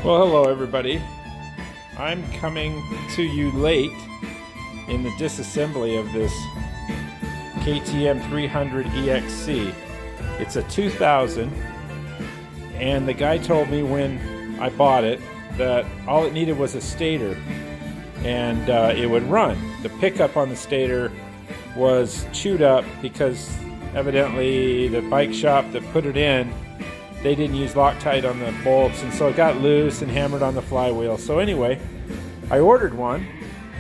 Well, hello everybody. I'm coming to you late in the disassembly of this KTM 300 EXC. It's a 2000, and the guy told me when I bought it that all it needed was a stator and it would run. The pickup on the stator was chewed up because evidently the bike shop that put it in, they didn't use Loctite on the bolts, and so it got loose and hammered on the flywheel. So anyway, I ordered one.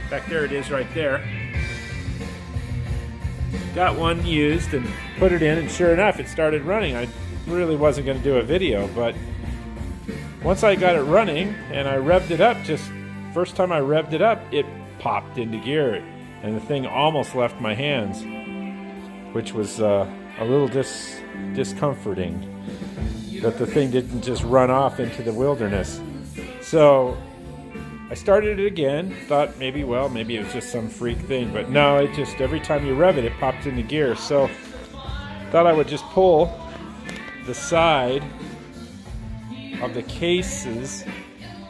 Back there it is right there. Got one used and put it in, and sure enough, it started running. I really wasn't going to do a video, but once I got it running and I revved it up, just first time I revved it up, it popped into gear, and the thing almost left my hands, which was a little discomforting. That the thing didn't just run off into the wilderness. So I started it again, thought maybe it was just some freak thing, but no, it just, every time you rev it, it popped into gear. So thought I would just pull the side of the cases.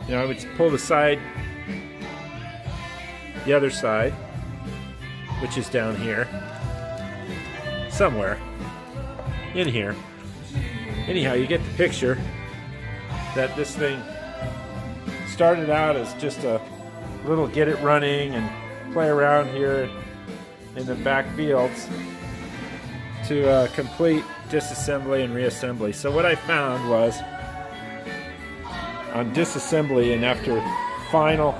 You know, I would pull the side, the other side, which is down here, somewhere in here. Anyhow, you get the picture that this thing started out as just a little get it running and play around here in the back fields to a complete disassembly and reassembly. So what I found was on disassembly and after final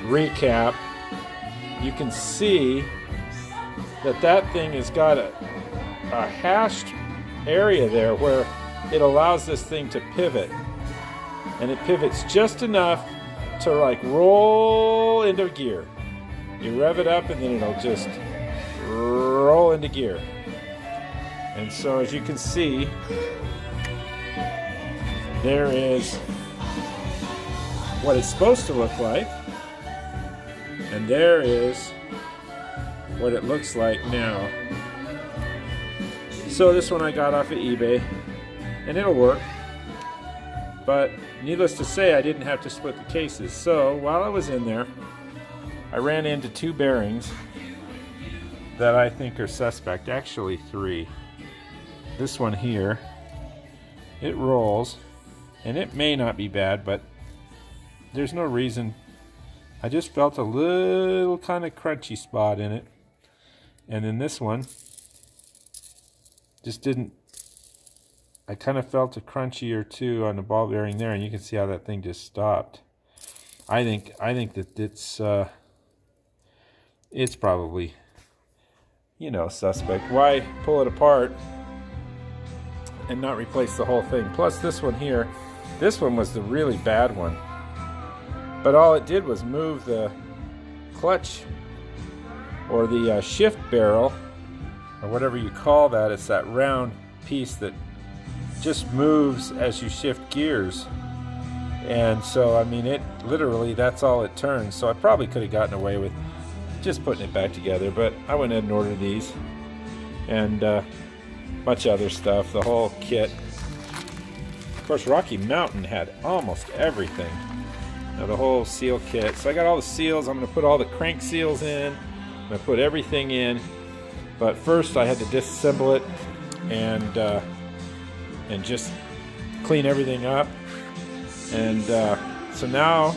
recap, you can see that thing has got a hashed area there where it allows this thing to pivot, and it pivots just enough to like roll into gear. You rev it up and then it'll just roll into gear. And so as you can see, there is what it's supposed to look like, and there is what it looks like now. So this one I got off of eBay, and it'll work, but needless to say, I didn't have to split the cases. So while I was in there, I ran into two bearings that I think are suspect. Actually three. This one here, it rolls, and it may not be bad, but there's no reason. I just felt a little kind of crunchy spot in it. And then this one just didn't. I kind of felt a crunchy or two on the ball bearing there, and you can see how that thing just stopped. I think that it's probably, you know, suspect. Why pull it apart and not replace the whole thing? Plus this one here, this one was the really bad one. But all it did was move the clutch, or the shift barrel, or whatever you call that. It's that round piece that just moves as you shift gears. And so, I mean, it literally, that's all it turns. So I probably could have gotten away with just putting it back together, but I went ahead and ordered these, and a bunch of other stuff, the whole kit. Of course, Rocky Mountain had almost everything. Now, the whole seal kit. So I got all the seals. I'm going to put all the crank seals in. I put everything in, but first I had to disassemble it and just clean everything up. And so now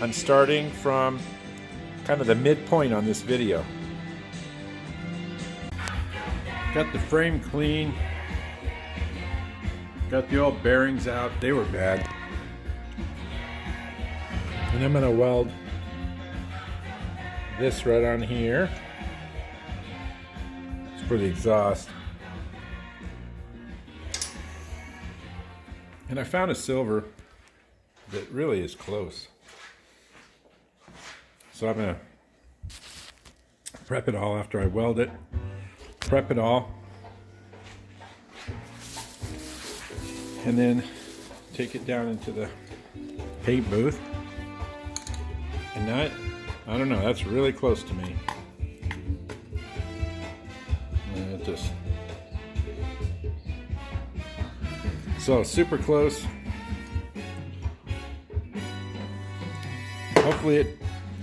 I'm starting from kind of the midpoint on this video. Got the frame clean. Got the old bearings out. They were bad. And I'm going to weld this right on here. It's for the exhaust. And I found a silver that really is close. So I'm going to prep it all after I weld it. Prep it all. And then take it down into the paint booth. And that, I don't know, that's really close to me. And it just So super close. Hopefully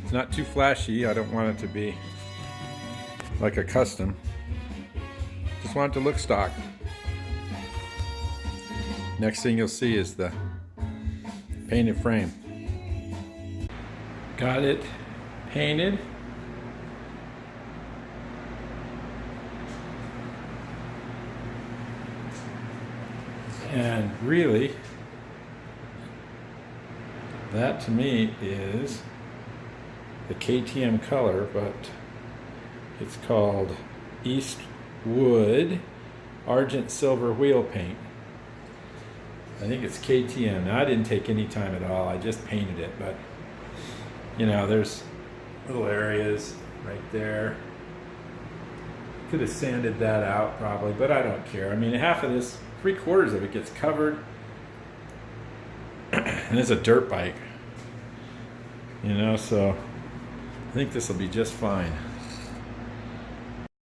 it's not too flashy. I don't want it to be like a custom. Just want it to look stock. Next thing you'll see is the painted frame. Got it painted. And really, that to me is the KTM color, but it's called Eastwood Argent Silver Wheel Paint. I think it's KTM. Now, I didn't take any time at all. I just painted it, but you know, there's little areas right there. Could have sanded that out probably, but I don't care. I mean, half of this, 3/4 of it gets covered. And it's a dirt bike, you know, so I think this will be just fine.